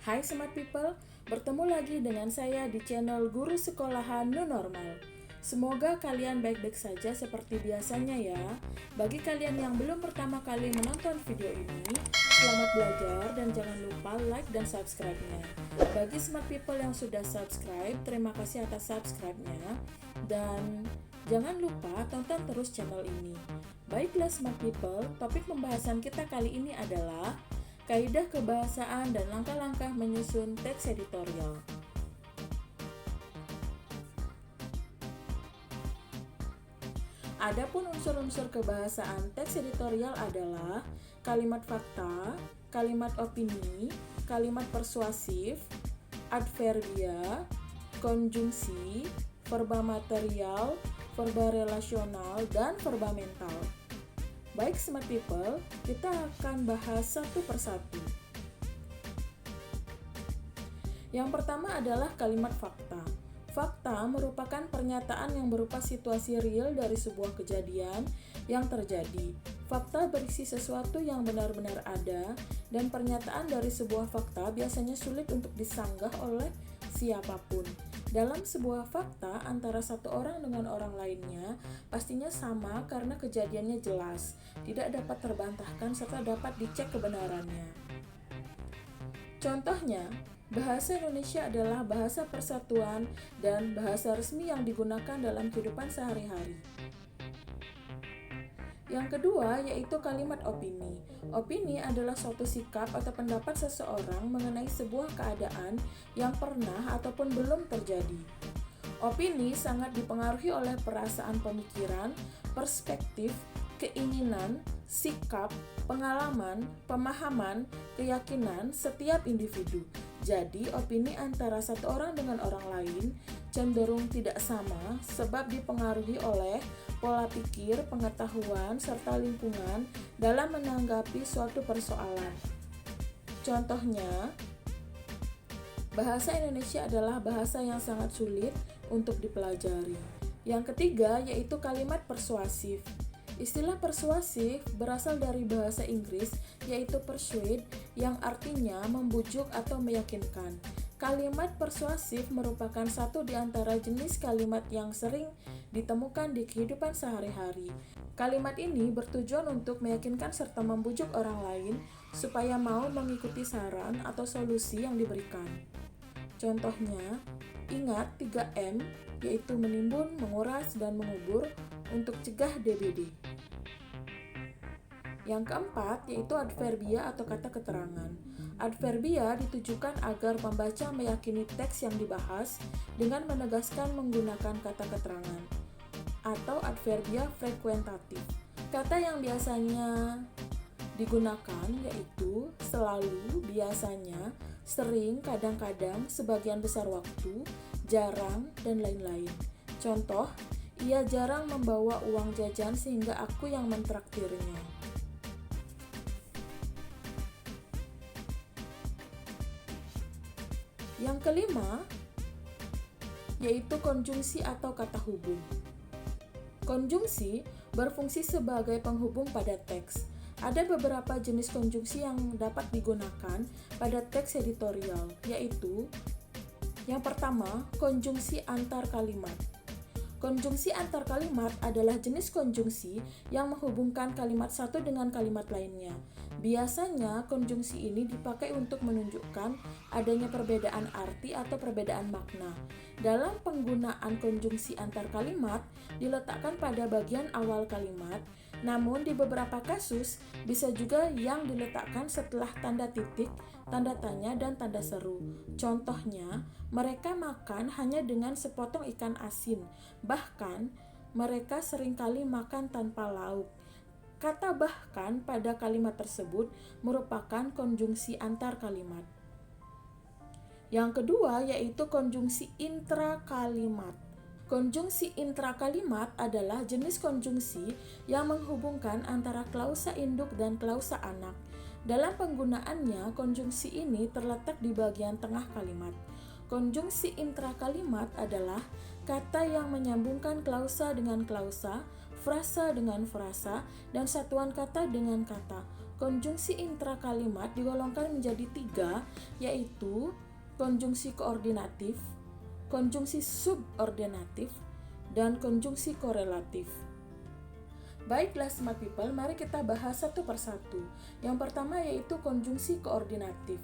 Hai Smart People, bertemu lagi dengan saya di channel Guru Sekolahan New Normal. Semoga kalian baik-baik saja seperti biasanya ya. Bagi kalian yang belum pertama kali menonton video ini, selamat belajar dan jangan lupa like dan subscribe-nya. Bagi Smart People yang sudah subscribe, terima kasih atas subscribe-nya. Dan jangan lupa tonton terus channel ini. Baiklah Smart People, topik pembahasan kita kali ini adalah kaidah kebahasaan dan langkah-langkah menyusun teks editorial. Adapun unsur-unsur kebahasaan teks editorial adalah kalimat fakta, kalimat opini, kalimat persuasif, adverbia, konjungsi, verba material, verba relasional, dan verba mental. Baik Smart People, kita akan bahas satu persatu. Yang pertama adalah kalimat fakta. Fakta merupakan pernyataan yang berupa situasi real dari sebuah kejadian yang terjadi. Fakta berisi sesuatu yang benar-benar ada, dan pernyataan dari sebuah fakta biasanya sulit untuk disanggah oleh siapapun. Dalam sebuah fakta antara satu orang dengan orang lainnya pastinya sama karena kejadiannya jelas, tidak dapat terbantahkan serta dapat dicek kebenarannya. Contohnya, bahasa Indonesia adalah bahasa persatuan dan bahasa resmi yang digunakan dalam kehidupan sehari-hari. Yang kedua yaitu kalimat opini. Opini adalah suatu sikap atau pendapat seseorang mengenai sebuah keadaan yang pernah ataupun belum terjadi. Opini sangat dipengaruhi oleh perasaan pemikiran, perspektif, keinginan, sikap, pengalaman, pemahaman, keyakinan setiap individu. Jadi, opini antara satu orang dengan orang lain cenderung tidak sama sebab dipengaruhi oleh pola pikir, pengetahuan, serta lingkungan dalam menanggapi suatu persoalan. Contohnya, bahasa Indonesia adalah bahasa yang sangat sulit untuk dipelajari. Yang ketiga yaitu kalimat persuasif. Istilah persuasif berasal dari bahasa Inggris yaitu persuade yang artinya membujuk atau meyakinkan. Kalimat persuasif merupakan satu di antara jenis kalimat yang sering ditemukan di kehidupan sehari-hari. Kalimat ini bertujuan untuk meyakinkan serta membujuk orang lain supaya mau mengikuti saran atau solusi yang diberikan. Contohnya, ingat 3M yaitu menimbun, menguras, dan mengubur untuk cegah DBD. Yang keempat yaitu adverbia atau kata keterangan. Adverbia ditujukan agar pembaca meyakini teks yang dibahas dengan menegaskan menggunakan kata keterangan atau adverbia frekuentatif. Kata yang biasanya digunakan yaitu selalu, biasanya, sering, kadang-kadang, sebagian besar waktu, jarang, dan lain-lain. Contoh, ia jarang membawa uang jajan sehingga aku yang mentraktirnya. Yang kelima yaitu konjungsi atau kata hubung. Konjungsi berfungsi sebagai penghubung pada teks. Ada beberapa jenis konjungsi yang dapat digunakan pada teks editorial, yaitu yang pertama, konjungsi antar kalimat. Konjungsi antar kalimat adalah jenis konjungsi yang menghubungkan kalimat satu dengan kalimat lainnya. Biasanya, konjungsi ini dipakai untuk menunjukkan adanya perbedaan arti atau perbedaan makna. Dalam penggunaan konjungsi antar kalimat, diletakkan pada bagian awal kalimat, namun di beberapa kasus bisa juga yang diletakkan setelah tanda titik, tanda tanya, dan tanda seru. Contohnya, mereka makan hanya dengan sepotong ikan asin. Bahkan, mereka seringkali makan tanpa lauk. Kata bahkan pada kalimat tersebut merupakan konjungsi antar kalimat. Yang kedua yaitu konjungsi intrakalimat. Konjungsi intrakalimat adalah jenis konjungsi yang menghubungkan antara klausa induk dan klausa anak. Dalam penggunaannya, konjungsi ini terletak di bagian tengah kalimat. Konjungsi intrakalimat adalah kata yang menyambungkan klausa dengan klausa, frasa dengan frasa, dan satuan kata dengan kata. konjungsi intrakalimat digolongkan menjadi 3, yaitu konjungsi koordinatif, konjungsi subordinatif, dan konjungsi korelatif. Baiklah smart people, mari kita bahas satu persatu. Yang pertama yaitu konjungsi koordinatif.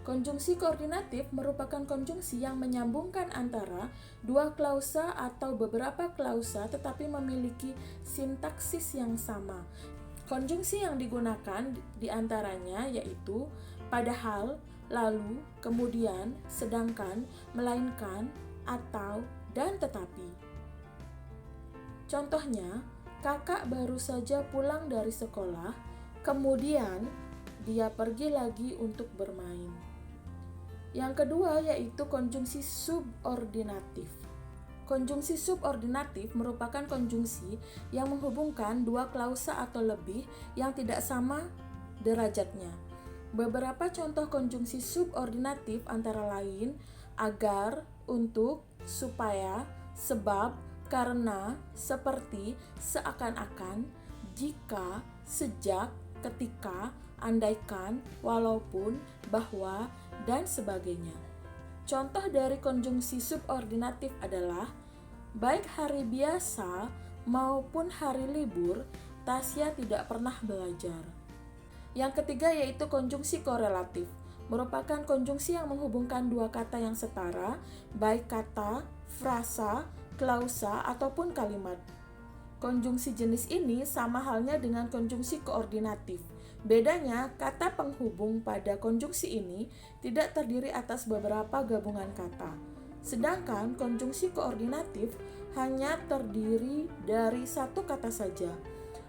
Konjungsi koordinatif merupakan konjungsi yang menyambungkan antara dua klausa atau beberapa klausa tetapi memiliki sintaksis yang sama. Konjungsi yang digunakan diantaranya yaitu padahal, lalu, kemudian, sedangkan, melainkan, atau, dan tetapi. Contohnya, kakak baru saja pulang dari sekolah, kemudian dia pergi lagi untuk bermain. Yang kedua yaitu konjungsi subordinatif. Konjungsi subordinatif merupakan konjungsi yang menghubungkan dua klausa atau lebih yang tidak sama derajatnya. Beberapa contoh konjungsi subordinatif antara lain agar, untuk, supaya, sebab, karena, seperti, seakan-akan, jika, sejak, ketika, andaikan, walaupun, bahwa, dan sebagainya. Contoh dari konjungsi subordinatif adalah baik hari biasa maupun hari libur, Tasya tidak pernah belajar. Yang ketiga yaitu konjungsi korelatif, merupakan konjungsi yang menghubungkan dua kata yang setara, baik kata, frasa, klausa, ataupun kalimat. Konjungsi jenis ini sama halnya dengan konjungsi koordinatif. Bedanya, kata penghubung pada konjungsi ini tidak terdiri atas beberapa gabungan kata. Sedangkan konjungsi koordinatif hanya terdiri dari satu kata saja.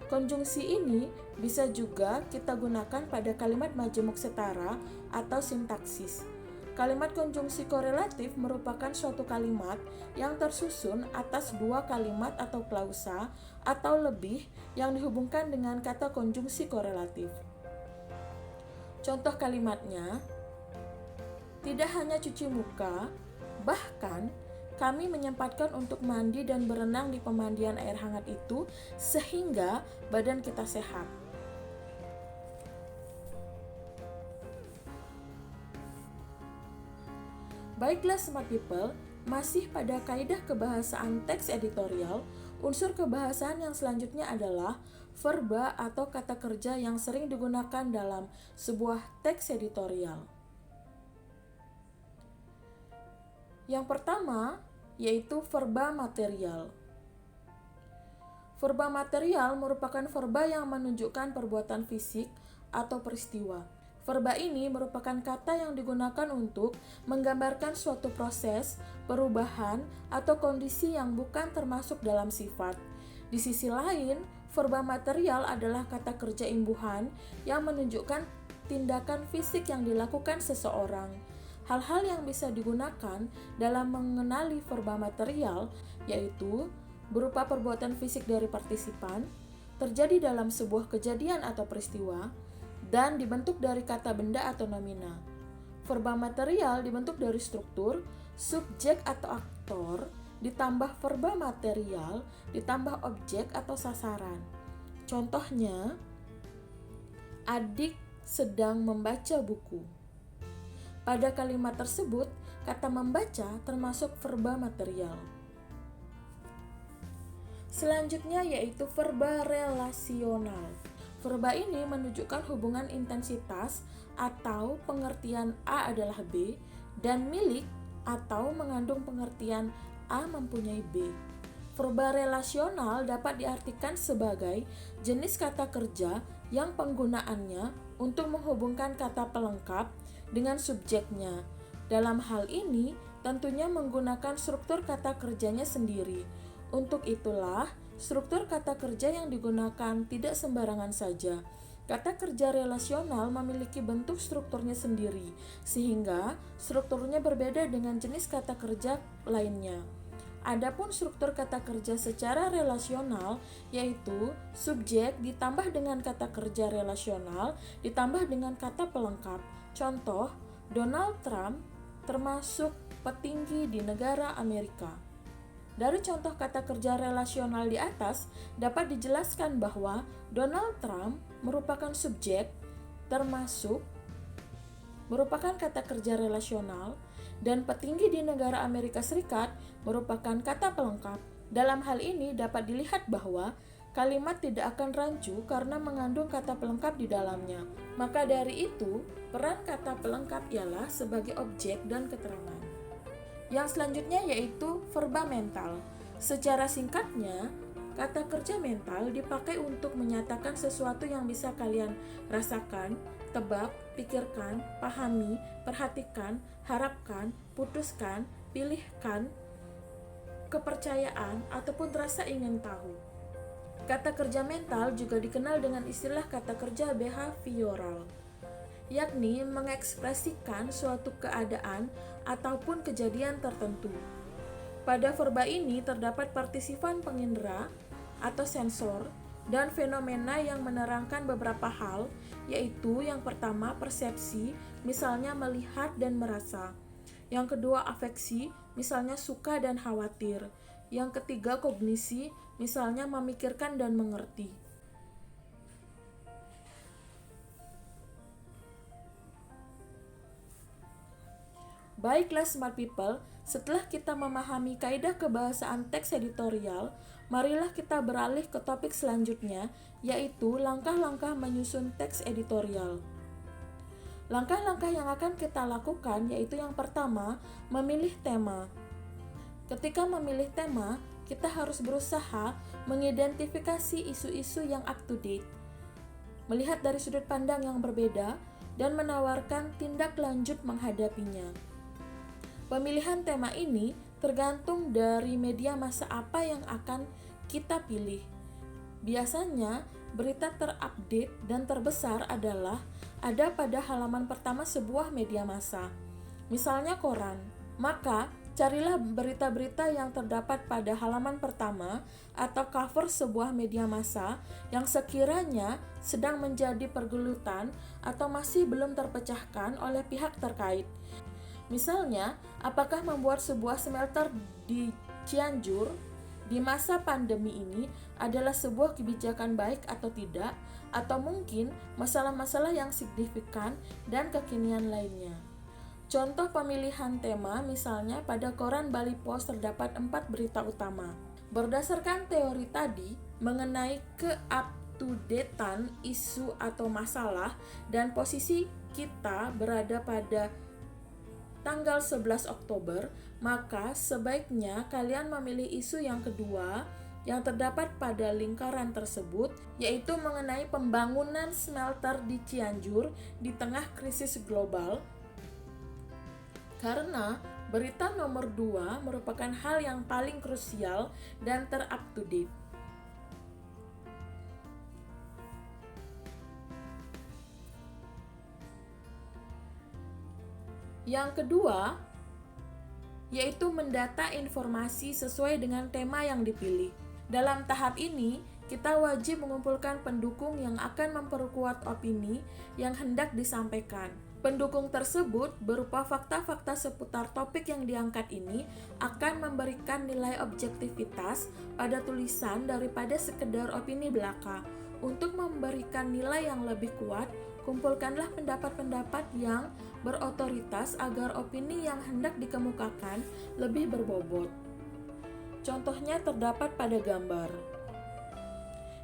Konjungsi ini bisa juga kita gunakan pada kalimat majemuk setara atau sintaksis. Kalimat konjungsi korelatif merupakan suatu kalimat yang tersusun atas dua kalimat atau klausa atau lebih yang dihubungkan dengan kata konjungsi korelatif. Contoh kalimatnya, tidak hanya cuci muka, bahkan kami menyempatkan untuk mandi dan berenang di pemandian air hangat itu sehingga badan kita sehat. Baiklah smart people, masih pada kaidah kebahasaan teks editorial, unsur kebahasaan yang selanjutnya adalah verba atau kata kerja yang sering digunakan dalam sebuah teks editorial. Yang pertama yaitu verba material. Verba material merupakan verba yang menunjukkan perbuatan fisik atau peristiwa. Verba ini merupakan kata yang digunakan untuk menggambarkan suatu proses, perubahan, atau kondisi yang bukan termasuk dalam sifat. Di sisi lain, verba material adalah kata kerja imbuhan yang menunjukkan tindakan fisik yang dilakukan seseorang. Hal-hal yang bisa digunakan dalam mengenali verba material yaitu berupa perbuatan fisik dari partisipan, terjadi dalam sebuah kejadian atau peristiwa, dan dibentuk dari kata benda atau nomina. Verba material dibentuk dari struktur, subjek atau aktor, ditambah verba material, ditambah objek atau sasaran. Contohnya, adik sedang membaca buku. Pada kalimat tersebut, kata membaca termasuk verba material. Selanjutnya yaitu verba relasional. Verba ini menunjukkan hubungan intensitas atau pengertian A adalah B dan milik atau mengandung pengertian A mempunyai B. Verba relasional dapat diartikan sebagai jenis kata kerja yang penggunaannya untuk menghubungkan kata pelengkap dengan subjeknya. Dalam hal ini, tentunya menggunakan struktur kata kerjanya sendiri. Untuk itulah, struktur kata kerja yang digunakan tidak sembarangan saja. Kata kerja relasional memiliki bentuk strukturnya sendiri, sehingga strukturnya berbeda dengan jenis kata kerja lainnya. Adapun struktur kata kerja secara relasional yaitu subjek ditambah dengan kata kerja relasional ditambah dengan kata pelengkap. Contoh, Donald Trump termasuk petinggi di negara Amerika. Dari contoh kata kerja relasional di atas dapat dijelaskan bahwa Donald Trump merupakan subjek termasuk merupakan kata kerja relasional, dan petinggi di negara Amerika Serikat merupakan kata pelengkap. Dalam hal ini dapat dilihat bahwa kalimat tidak akan rancu karena mengandung kata pelengkap di dalamnya. Maka dari itu, peran kata pelengkap ialah sebagai objek dan keterangan. Yang selanjutnya yaitu verba mental. Secara singkatnya, kata kerja mental dipakai untuk menyatakan sesuatu yang bisa kalian rasakan, tebak, pikirkan, pahami, perhatikan, harapkan, putuskan, pilihkan, kepercayaan, ataupun rasa ingin tahu. Kata kerja mental juga dikenal dengan istilah kata kerja behavioral, yakni mengekspresikan suatu keadaan ataupun kejadian tertentu. Pada verba ini terdapat partisipan pengindera atau sensor dan fenomena yang menerangkan beberapa hal, yaitu yang pertama persepsi, misalnya melihat dan merasa. Yang kedua afeksi, misalnya suka dan khawatir. Yang ketiga kognisi, misalnya memikirkan dan mengerti. Baiklah smart people, setelah kita memahami kaidah kebahasaan teks editorial, marilah kita beralih ke topik selanjutnya, yaitu langkah-langkah menyusun teks editorial. Langkah-langkah yang akan kita lakukan yaitu yang pertama, memilih tema. Ketika memilih tema, kita harus berusaha mengidentifikasi isu-isu yang up to date, melihat dari sudut pandang yang berbeda, dan menawarkan tindak lanjut menghadapinya. Pemilihan tema ini tergantung dari media massa apa yang akan kita pilih. Biasanya, berita terupdate dan terbesar adalah ada pada halaman pertama sebuah media massa, misalnya koran. Maka, carilah berita-berita yang terdapat pada halaman pertama atau cover sebuah media massa yang sekiranya sedang menjadi pergelutan atau masih belum terpecahkan oleh pihak terkait. Misalnya, apakah membuat sebuah smelter di Cianjur di masa pandemi ini adalah sebuah kebijakan baik atau tidak, atau mungkin masalah-masalah yang signifikan dan kekinian lainnya. Contoh pemilihan tema, misalnya pada koran Bali Post terdapat 4 berita utama. Berdasarkan teori tadi, mengenai ke-up-to-date-an isu atau masalah dan posisi kita berada pada tanggal 11 Oktober, maka sebaiknya kalian memilih isu yang kedua yang terdapat pada lingkaran tersebut, yaitu mengenai pembangunan smelter di Cianjur di tengah krisis global. Karena berita nomor 2 merupakan hal yang paling krusial dan ter-up to date. Yang kedua, yaitu mendata informasi sesuai dengan tema yang dipilih. Dalam tahap ini, kita wajib mengumpulkan pendukung yang akan memperkuat opini yang hendak disampaikan. Pendukung tersebut berupa fakta-fakta seputar topik yang diangkat ini akan memberikan nilai objektivitas pada tulisan daripada sekedar opini belaka. Untuk memberikan nilai yang lebih kuat, kumpulkanlah pendapat-pendapat yang berotoritas agar opini yang hendak dikemukakan lebih berbobot. Contohnya terdapat pada gambar.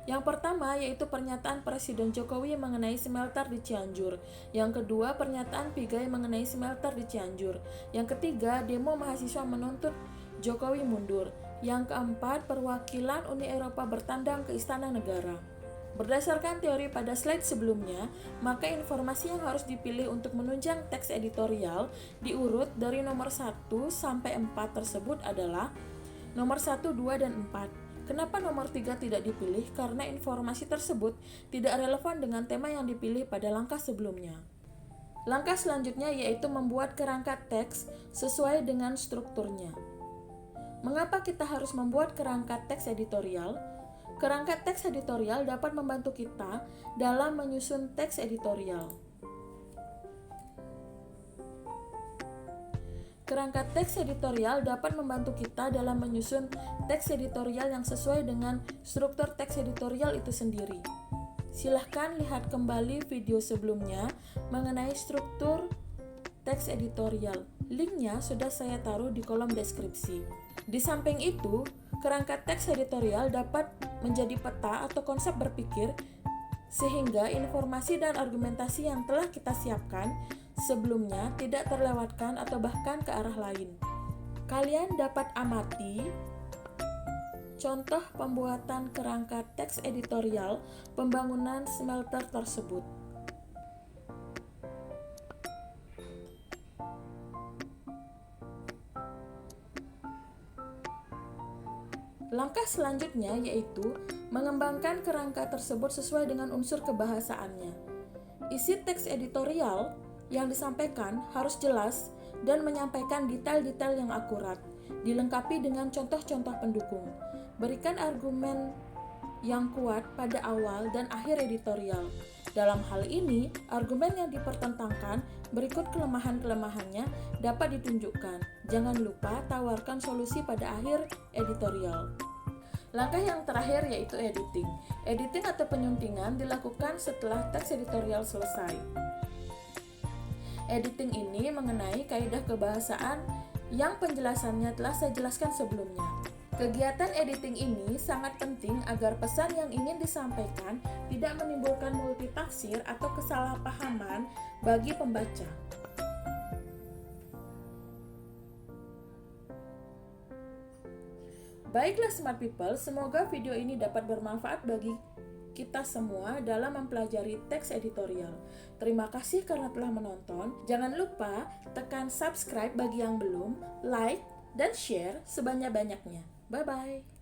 Yang pertama yaitu pernyataan Presiden Jokowi mengenai smelter di Cianjur. Yang kedua, pernyataan Pigai mengenai smelter di Cianjur. Yang ketiga, demo mahasiswa menuntut Jokowi mundur. Yang keempat, perwakilan Uni Eropa bertandang ke Istana Negara. Berdasarkan teori pada slide sebelumnya, maka informasi yang harus dipilih untuk menunjang teks editorial diurut dari nomor 1 sampai 4 tersebut adalah nomor 1, 2, dan 4. Kenapa nomor 3 tidak dipilih? Karena informasi tersebut tidak relevan dengan tema yang dipilih pada langkah sebelumnya. Langkah selanjutnya yaitu membuat kerangka teks sesuai dengan strukturnya. Mengapa kita harus membuat kerangka teks editorial? Kerangka teks editorial dapat membantu kita dalam menyusun teks editorial. Kerangka teks editorial dapat membantu kita dalam menyusun teks editorial yang sesuai dengan struktur teks editorial itu sendiri. Silahkan lihat kembali video sebelumnya mengenai struktur teks editorial. Linknya sudah saya taruh di kolom deskripsi. Di samping itu, kerangka teks editorial dapat menjadi peta atau konsep berpikir sehingga informasi dan argumentasi yang telah kita siapkan sebelumnya tidak terlewatkan atau bahkan ke arah lain. Kalian dapat amati contoh pembuatan kerangka teks editorial pembangunan smelter tersebut. Langkah selanjutnya yaitu mengembangkan kerangka tersebut sesuai dengan unsur kebahasaannya. Isi teks editorial yang disampaikan harus jelas dan menyampaikan detail-detail yang akurat, dilengkapi dengan contoh-contoh pendukung. Berikan argumen yang kuat pada awal dan akhir editorial. Dalam hal ini, argumen yang dipertentangkan berikut kelemahan-kelemahannya dapat ditunjukkan. Jangan lupa tawarkan solusi pada akhir editorial. Langkah yang terakhir yaitu editing. Editing atau penyuntingan dilakukan setelah teks editorial selesai. Editing ini mengenai kaidah kebahasaan yang penjelasannya telah saya jelaskan sebelumnya. Kegiatan editing ini sangat penting agar pesan yang ingin disampaikan tidak menimbulkan multitafsir atau kesalahpahaman bagi pembaca. Baiklah Smart People, semoga video ini dapat bermanfaat bagi kita semua dalam mempelajari teks editorial. Terima kasih karena telah menonton. Jangan lupa tekan subscribe bagi yang belum, like, dan share sebanyak-banyaknya. Bye-bye.